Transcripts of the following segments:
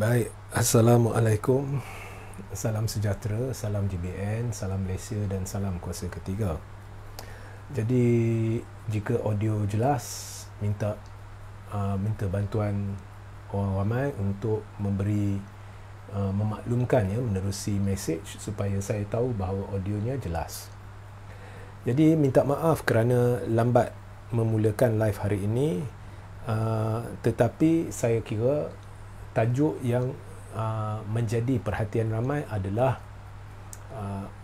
Baik, Assalamualaikum. Salam sejahtera, salam GBN, salam Malaysia dan salam kuasa ketiga. Jadi, jika audio jelas, minta bantuan orang ramai untuk memaklumkan menerusi mesej supaya saya tahu bahawa audionya jelas. Jadi, minta maaf kerana lambat memulakan live hari ini, tetapi saya kira tajuk yang menjadi perhatian ramai adalah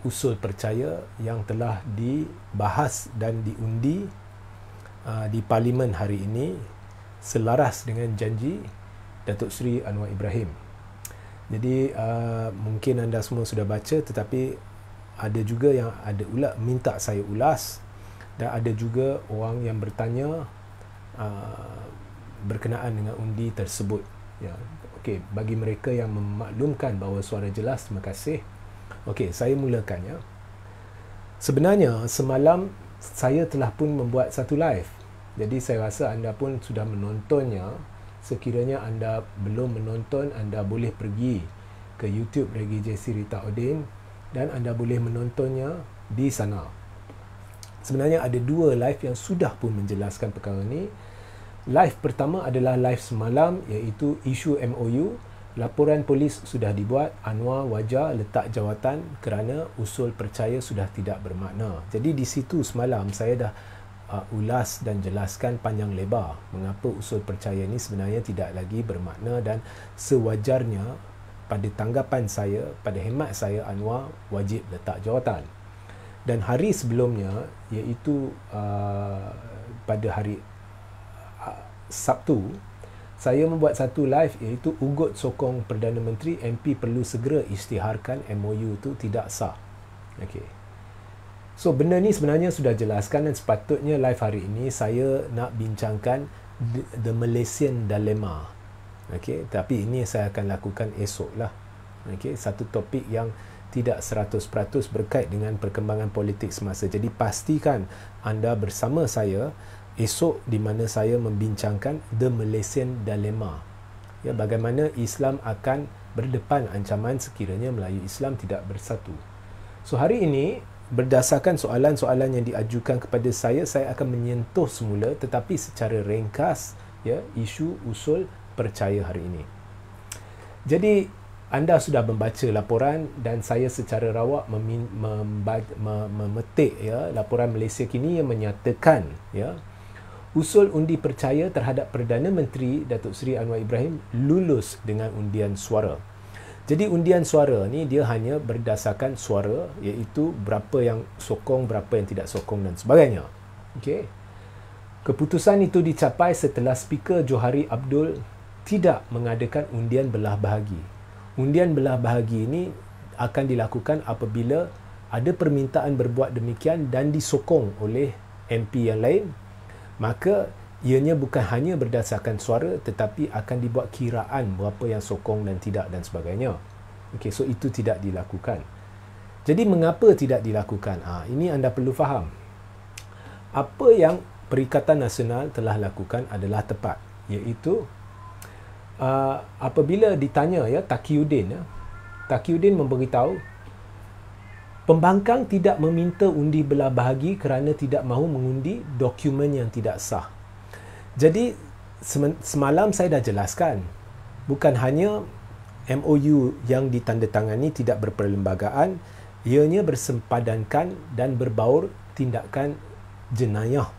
usul percaya yang telah dibahas dan diundi di Parlimen hari ini selaras dengan janji Datuk Seri Anwar Ibrahim. Jadi mungkin anda semua sudah baca, tetapi ada juga yang minta saya ulas, dan ada juga orang yang bertanya berkenaan dengan undi tersebut. Ya, okey, bagi mereka yang memaklumkan bahawa suara jelas, terima kasih. Okey, saya mulakan ya. Sebenarnya semalam saya telah pun membuat satu live. Jadi saya rasa anda pun sudah menontonnya. Sekiranya anda belum menonton, anda boleh pergi ke YouTube Regi JC Rita Odin dan anda boleh menontonnya di sana. Sebenarnya ada dua live yang sudah pun menjelaskan perkara ini. Live pertama adalah live semalam, iaitu isu MOU. Laporan polis sudah dibuat, Anwar wajar letak jawatan kerana usul percaya sudah tidak bermakna. Jadi di situ semalam saya dah ulas dan jelaskan panjang lebar mengapa usul percaya ini sebenarnya tidak lagi bermakna, dan sewajarnya pada tanggapan saya, pada hemat saya, Anwar wajib letak jawatan. Dan hari sebelumnya, iaitu pada hari Sabtu, saya membuat satu live iaitu ugut sokong Perdana Menteri, MP perlu segera isytiharkan MOU itu tidak sah. Okey. So benda ni sebenarnya sudah jelaskan, dan sepatutnya live hari ini saya nak bincangkan the Malaysian dilemma. Okey, tapi ini saya akan lakukan esok lah. Okey, satu topik yang tidak 100% berkait dengan perkembangan politik semasa. Jadi pastikan anda bersama saya esok di mana saya membincangkan the Malaysian dilemma. Ya, bagaimana Islam akan berdepan ancaman sekiranya Melayu Islam tidak bersatu. So hari ini berdasarkan soalan-soalan yang diajukan kepada saya akan menyentuh semula tetapi secara ringkas isu usul percaya hari ini. Jadi anda sudah membaca laporan dan saya secara rawak memetik laporan Malaysia Kini yang menyatakan usul undi percaya terhadap Perdana Menteri Datuk Seri Anwar Ibrahim lulus dengan undian suara. Jadi undian suara ni dia hanya berdasarkan suara, iaitu berapa yang sokong, berapa yang tidak sokong dan sebagainya. Okey. Keputusan itu dicapai setelah Speaker Johari Abdul tidak mengadakan undian belah bahagi. Undian belah bahagi ini akan dilakukan apabila ada permintaan berbuat demikian dan disokong oleh MP yang lain, maka ianya bukan hanya berdasarkan suara tetapi akan dibuat kiraan berapa yang sokong dan tidak dan sebagainya. Okey, so itu tidak dilakukan. Jadi mengapa tidak dilakukan? Ini anda perlu faham. Apa yang Perikatan Nasional telah lakukan adalah tepat, iaitu apabila ditanya Taqiyuddin memberitahu pembangkang tidak meminta undi belah bahagi kerana tidak mahu mengundi dokumen yang tidak sah. Jadi semalam saya dah jelaskan, bukan hanya MOU yang ditandatangani tidak berperlembagaan, ianya bersempadankan dan berbaur tindakan jenayah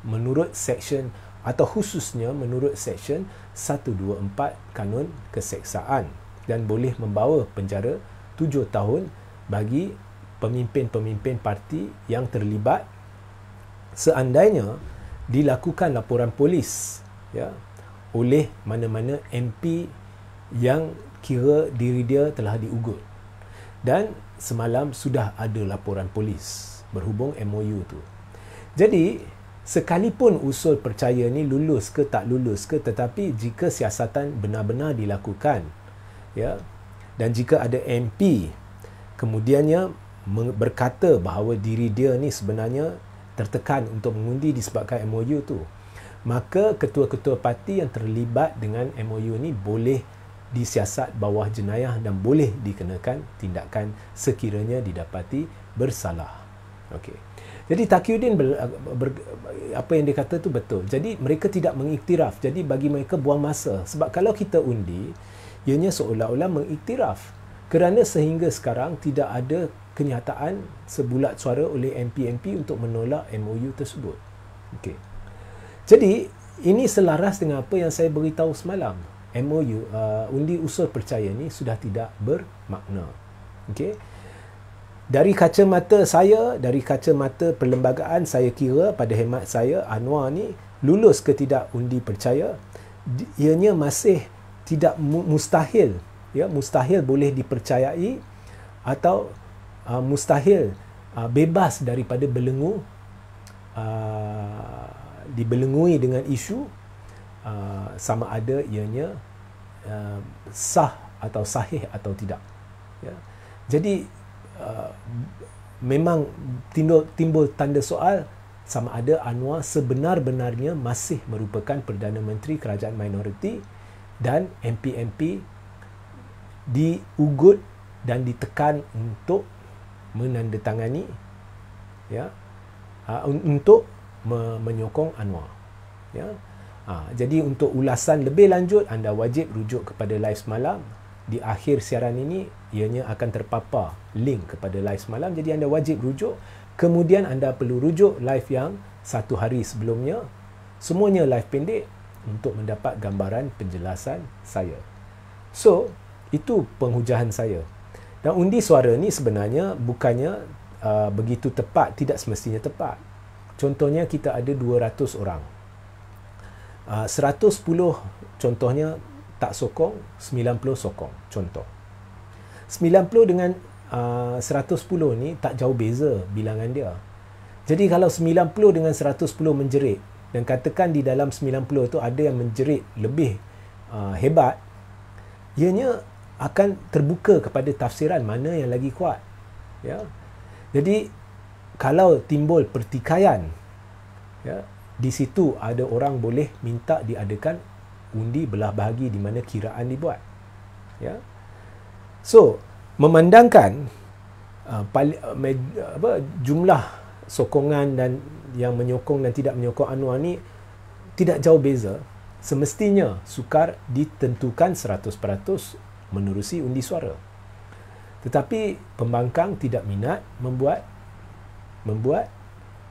menurut seksyen atau khususnya menurut seksyen 124 Kanun Keseksaan, dan boleh membawa penjara 7 tahun bagi pemimpin-pemimpin parti yang terlibat seandainya dilakukan laporan polis oleh mana-mana MP yang kira diri dia telah diugut. Dan semalam sudah ada laporan polis berhubung MOU tu. Jadi sekalipun usul percaya ni lulus ke tak lulus ke, tetapi jika siasatan benar-benar dilakukan dan jika ada MP kemudiannya berkata bahawa diri dia ni sebenarnya tertekan untuk mengundi disebabkan MOU tu, maka ketua-ketua parti yang terlibat dengan MOU ni boleh disiasat bawah jenayah dan boleh dikenakan tindakan sekiranya didapati bersalah. Okey. Jadi Taqiyuddin apa yang dia kata tu betul. Jadi mereka tidak mengiktiraf. Jadi bagi mereka buang masa. Sebab kalau kita undi, ianya seolah-olah mengiktiraf. Kerana sehingga sekarang tidak ada kenyataan sebulat suara oleh MP-MP untuk menolak MOU tersebut. Okey. Jadi ini selaras dengan apa yang saya beritahu semalam. MOU, undi usul percaya ni sudah tidak bermakna. Okey. Dari kacamata saya, dari kacamata perlembagaan, saya kira pada hemat saya Anwar ni lulus ke tidak undi percaya, ianya masih tidak mustahil, ya, mustahil boleh dipercayai atau mustahil bebas daripada belenggu, dibelengui dengan isu sama ada ianya sah atau sahih atau tidak, ya. Jadi memang timbul tanda soal sama ada Anwar sebenar-benarnya masih merupakan Perdana Menteri Kerajaan Minoriti dan MP-MP diugut dan ditekan untuk menandatangani, ya, untuk menyokong Anwar, ya. Jadi untuk ulasan lebih lanjut anda wajib rujuk kepada live semalam. Di akhir siaran ini ianya akan terpapar link kepada live semalam, jadi anda wajib rujuk. Kemudian anda perlu rujuk live yang 1 hari sebelumnya, semuanya live pendek untuk mendapat gambaran penjelasan saya. So itu penghujahan saya. Dan undi suara ni sebenarnya bukannya begitu tepat, tidak semestinya tepat. Contohnya kita ada 200 orang, 110 contohnya tak sokong, 90 sokong. Contoh 90 dengan 110 ni tak jauh beza bilangan dia. Jadi kalau 90 dengan 110 menjerit, dan katakan di dalam 90 tu ada yang menjerit lebih hebat, ianya akan terbuka kepada tafsiran mana yang lagi kuat, ya. Jadi kalau timbul pertikaian, ya, di situ ada orang boleh minta diadakan undi belah bahagi di mana kiraan dibuat, ya. So memandangkan jumlah sokongan dan yang menyokong dan tidak menyokong Anwar ni tidak jauh beza, semestinya sukar ditentukan 100% menerusi undi suara. Tetapi pembangkang tidak minat membuat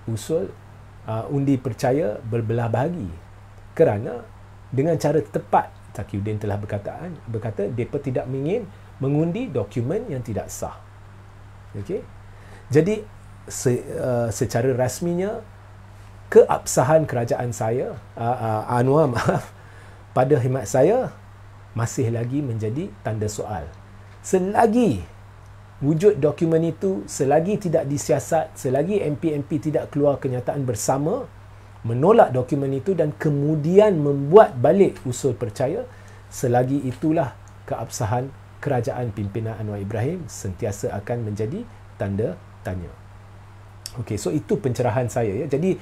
usul undi percaya berbelah bahagi kerana dengan cara tepat Taqiyuddin telah berkata mereka tidak ingin mengundi dokumen yang tidak sah. Okey. Jadi secara rasminya keabsahan kerajaan saya Anwar pada khidmat saya masih lagi menjadi tanda soal. Selagi wujud dokumen itu, selagi tidak disiasat, selagi MP-MP tidak keluar kenyataan bersama menolak dokumen itu dan kemudian membuat balik usul percaya, selagi itulah keabsahan kerajaan pimpinan Anwar Ibrahim sentiasa akan menjadi tanda tanya. Okey, so itu pencerahan saya, ya. Jadi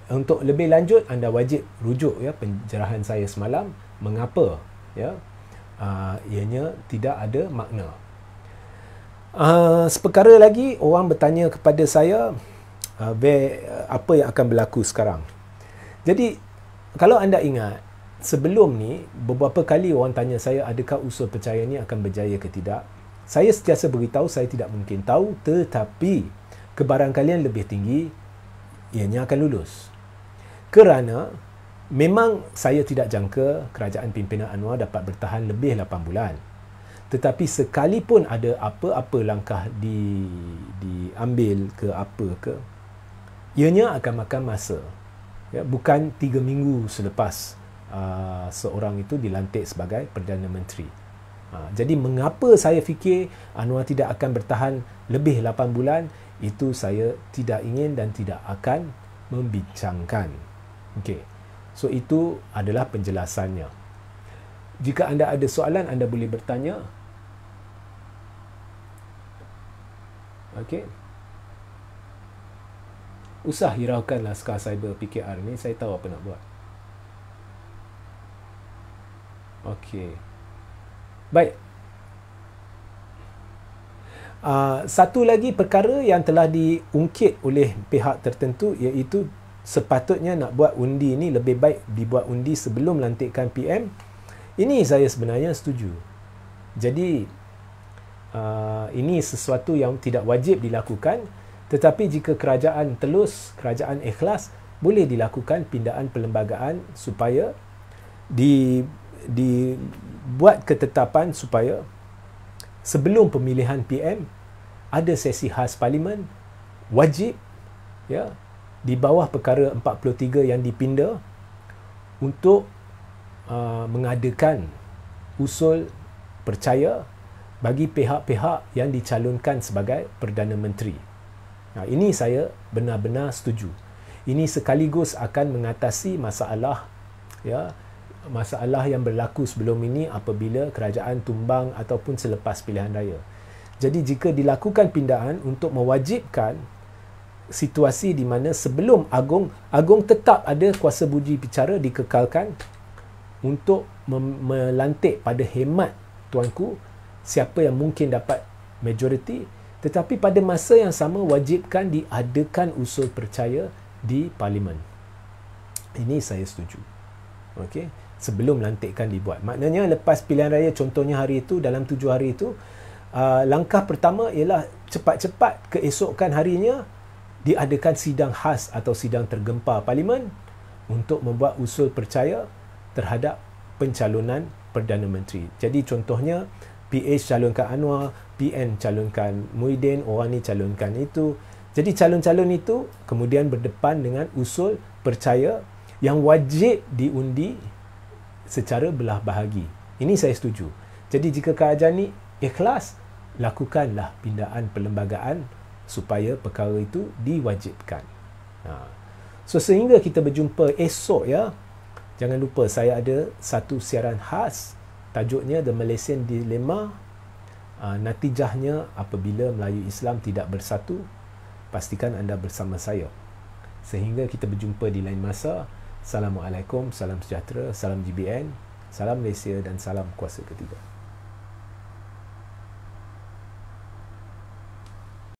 untuk lebih lanjut anda wajib rujuk, ya, pencerahan saya semalam mengapa, ya, ianya tidak ada makna. Seperkara lagi orang bertanya kepada saya apa yang akan berlaku sekarang. Jadi kalau anda ingat sebelum ni beberapa kali orang tanya saya adakah usul percaya ni akan berjaya ke tidak. Saya sentiasa beritahu saya tidak mungkin tahu, tetapi kebarangkalian lebih tinggi ianya akan lulus. Kerana memang saya tidak jangka kerajaan pimpinan Anwar dapat bertahan lebih 8 bulan. Tetapi sekalipun ada apa-apa langkah diambil ke apa ke, ianya akan makan masa. Ya, bukan 3 minggu selepas seorang itu dilantik sebagai Perdana Menteri. Jadi mengapa saya fikir Anwar tidak akan bertahan lebih 8 bulan, itu saya tidak ingin dan tidak akan membincangkan. Okey. So itu adalah penjelasannya. Jika anda ada soalan, anda boleh bertanya. Okey. Usah hiraukanlah Skar Cyber PKR ni, saya tahu apa nak buat. Okey. Baik. Satu lagi perkara yang telah diungkit oleh pihak tertentu, iaitu sepatutnya nak buat undi ni lebih baik dibuat undi sebelum lantikan PM. Ini saya sebenarnya setuju. Jadi ini sesuatu yang tidak wajib dilakukan, tetapi jika kerajaan telus, kerajaan ikhlas, boleh dilakukan pindaan perlembagaan supaya dibuat ketetapan supaya sebelum pemilihan PM ada sesi khas parlimen wajib, ya, di bawah perkara 43 yang dipinda untuk mengadakan usul percaya bagi pihak-pihak yang dicalonkan sebagai Perdana Menteri. Nah, ini saya benar-benar setuju. Ini sekaligus akan mengatasi masalah, ya, masalah yang berlaku sebelum ini apabila kerajaan tumbang ataupun selepas pilihan raya. Jadi jika dilakukan pindaan untuk mewajibkan situasi di mana sebelum Agong tetap ada kuasa budi bicara dikekalkan untuk melantik pada hemat tuanku siapa yang mungkin dapat majoriti, tetapi pada masa yang sama wajibkan diadakan usul percaya di parlimen. Ini saya setuju. Okey, sebelum lantikan dibuat. Maknanya lepas pilihan raya, contohnya hari itu, dalam 7 hari itu, langkah pertama ialah cepat-cepat keesokan harinya diadakan sidang khas atau sidang tergempar parlimen untuk membuat usul percaya terhadap pencalonan Perdana Menteri. Jadi contohnya PH calonkan Anwar, PN calonkan Muhyiddin, orang ni calonkan itu. Jadi calon-calon itu kemudian berdepan dengan usul percaya yang wajib diundi secara belah bahagi. Ini saya setuju. Jadi jika kerajaan ni ikhlas, lakukanlah pindaan perlembagaan supaya perkara itu diwajibkan. So sehingga kita berjumpa esok, ya. Jangan lupa saya ada satu siaran khas, tajuknya The Malaysian Dilemma. Natijahnya apabila Melayu Islam tidak bersatu, pastikan anda bersama saya. Sehingga kita berjumpa di lain masa. Assalamualaikum, salam sejahtera, salam GBN, salam Malaysia dan salam kuasa ketiga.